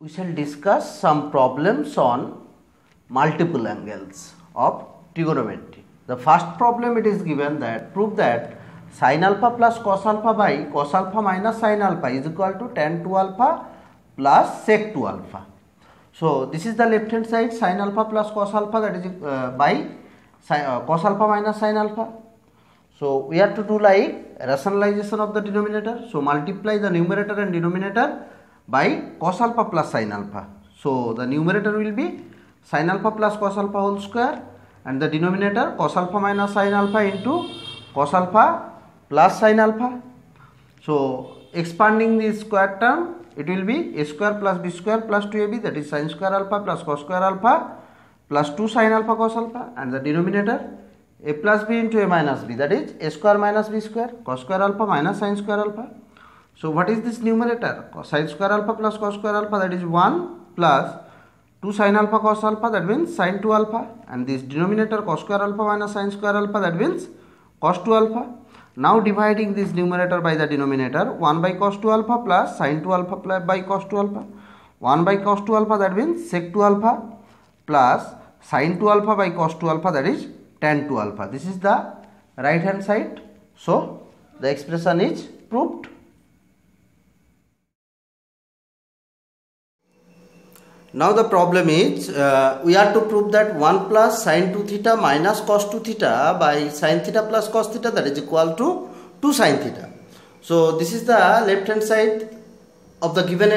we shall discuss some problems on multiple angles of trigonometry. The first problem, it is given that prove that sin alpha plus cos alpha by cos alpha minus sin alpha is equal to tan 2 alpha plus sec 2 alpha. So this is the left hand side, sin alpha plus cos alpha, that is by cos alpha minus sin alpha. So we have to do like rationalization of the denominator. So multiply the numerator and denominator by cos alpha plus sin alpha. So the numerator will be sin alpha plus cos alpha whole square, and the denominator cos alpha minus sin alpha into cos alpha plus sin alpha. So expanding the square term, it will be a square plus b square plus 2ab, that is sin square alpha plus cos square alpha plus 2 sin alpha cos alpha, and the denominator a plus b into a minus b, that is a square minus b square cos square alpha minus sin square alpha. So what is this numerator? Sin square alpha plus cos square alpha, that is 1 plus 2 sin alpha cos alpha, that means sin 2 alpha, and this denominator cos square alpha minus sin square alpha, that means cos 2 alpha. Now dividing this numerator by the denominator, 1 by cos 2 alpha plus sin 2 alpha plus by cos 2 alpha, 1 by cos 2 alpha, that means sec 2 alpha plus sin 2 alpha by cos 2 alpha, that is tan 2 alpha. This is the right hand side. So the expression is proved. Now the problem is we have to prove that 1 plus sin 2 theta minus cos 2 theta by sin theta plus cos theta, that is equal to 2 sin theta. So this is the left hand side of the given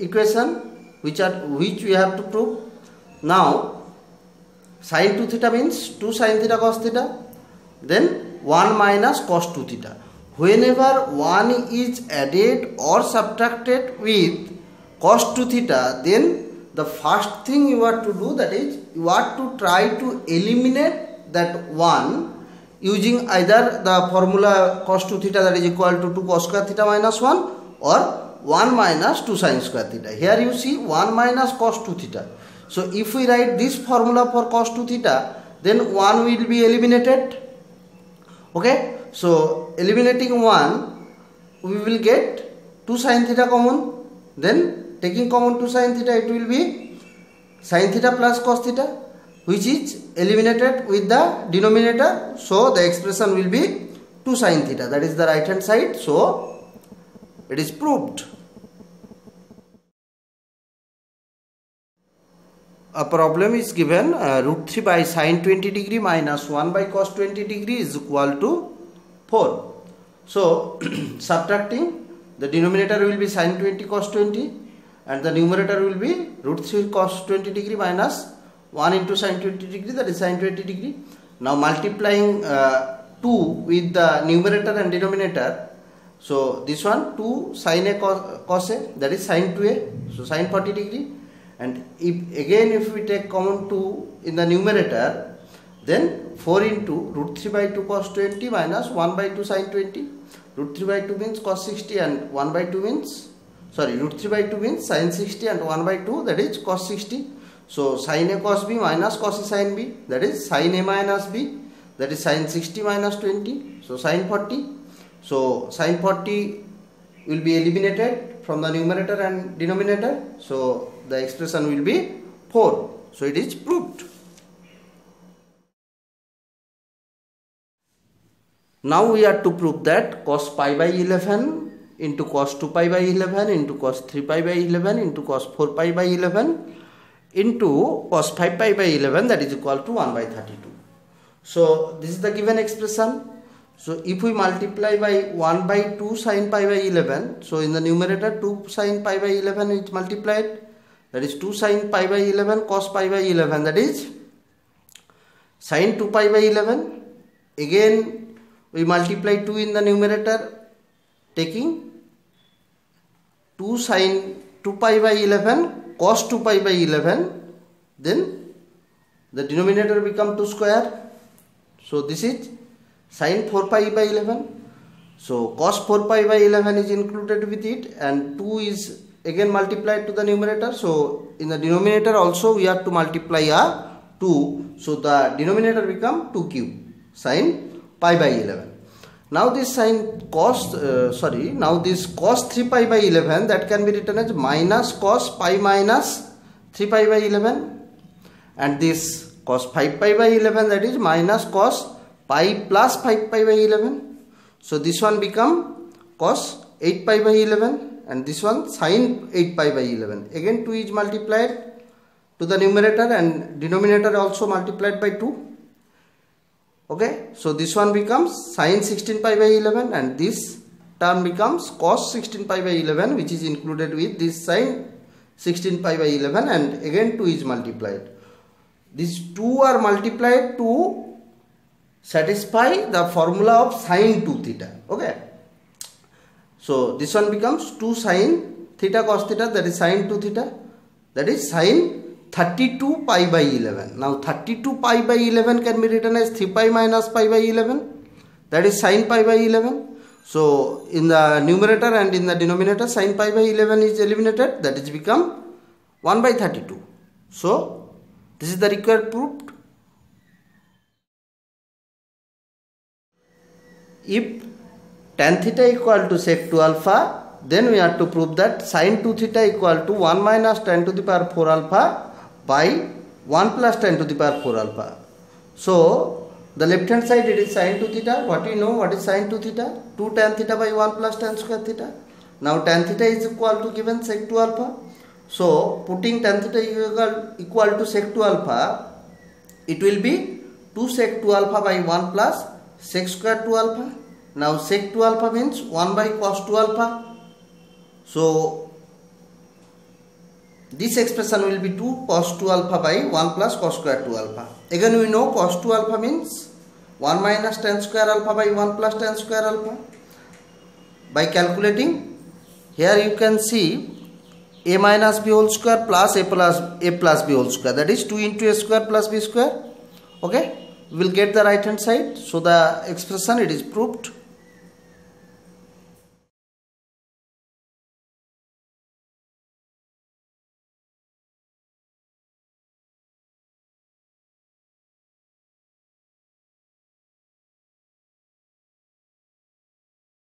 equation which we have to prove. Now sin 2 theta means 2 sin theta cos theta, then 1 minus cos 2 theta. Whenever 1 is added or subtracted with cos 2 theta, then the first thing you have to do, that is you have to try to eliminate that 1 using either the formula cos 2 theta, that is equal to 2 cos square theta minus 1, or 1 minus 2 sin square theta. Here you see 1 minus cos 2 theta. So if we write this formula for cos 2 theta, then 1 will be eliminated. Okay, so eliminating 1, we will get 2 sin theta common. Then taking common 2 sin theta, it will be sin theta plus cos theta, which is eliminated with the denominator. So the expression will be 2 sin theta, that is the right hand side. So it is proved. A problem is given root 3 by sin 20 degree minus 1 by cos 20 degree is equal to 4. So subtracting, the denominator will be sin 20 cos 20 and the numerator will be root 3 cos 20 degree minus 1 into sin 20 degree, that is sin 20 degree. Now multiplying 2 with the numerator and denominator. So this one 2 sin a cos a, that is sin 2a, so sin 40 degree. And if we take common 2 in the numerator, then 4 into root 3 by 2 cos 20 minus 1 by 2 sin 20. Root 3 by 2 means cos 60 and 1 by 2 means, root 3 by 2 means sin 60 and 1 by 2, that is cos 60. So sin a cos b minus cos a sin b, that is sin a minus b, that is sin 60 minus 20, so sin 40. So sin 40 will be eliminated from the numerator and denominator. So the expression will be 4. So it is proved. Now we are to prove that cos pi by 11 into cos 2 pi by 11 into cos 3 pi by 11 into cos 4 pi by 11 into cos 5 pi by 11, that is equal to 1 by 32. So this is the given expression. So if we multiply by 1 by 2 sin pi by 11, so in the numerator 2 sin pi by 11 is multiplied, that is 2 sin pi by 11 cos pi by 11, that is sin 2 pi by 11. Again we multiply 2 in the numerator, taking 2 sin 2 pi by 11 cos 2 pi by 11, then the denominator become 2 square. So this is sin 4 pi by 11. So cos 4 pi by 11 is included with it, and 2 is again multiplied to the numerator. So in the denominator also we have to multiply a 2. So the denominator become 2 cube sin pi by 11. Now this sin cos now this cos 3 pi by 11, that can be written as minus cos pi minus 3 pi by 11, and this cos 5 pi by 11, that is minus cos pi plus 5 pi by 11. So this one become cos 8 pi by 11, and this one sin 8 pi by 11. Again 2 is multiplied to the numerator and denominator also multiplied by 2. Okay, so this one becomes sin 16 pi by 11, and this term becomes cos 16 pi by 11, which is included with this sin 16 pi by 11, and again 2 is multiplied. These 2 are multiplied to satisfy the formula of sin 2 theta. Okay, so this one becomes 2 sin theta cos theta, that is sin 2 theta, that is sin 32 pi by 11. Now 32 pi by 11 can be written as 3 pi minus pi by 11, that is sin pi by 11. So in the numerator and in the denominator sin pi by 11 is eliminated, that is become 1 by 32. So this is the required proof. If tan theta equal to sec 2 alpha, then we have to prove that sin 2 theta equal to 1 minus tan to the power 4 alpha by 1 plus tan to the power 4 alpha. So the left hand side it is sin 2 theta. What do you know? What is sin 2 theta? 2 tan theta by 1 plus tan square theta. Now tan theta is equal to given sec 2 alpha. So putting tan theta equal to sec 2 alpha, it will be 2 sec 2 alpha by 1 plus sec square 2 alpha. Now sec 2 alpha means 1 by cos 2 alpha. So this expression will be 2 cos 2 alpha by 1 plus cos square 2 alpha. Again we know cos 2 alpha means 1 minus tan square alpha by 1 plus tan square alpha. By calculating, here you can see a minus b whole square plus a plus b whole square, that is 2 into a square plus b square. Okay, we will get the right hand side. So the expression it is proved.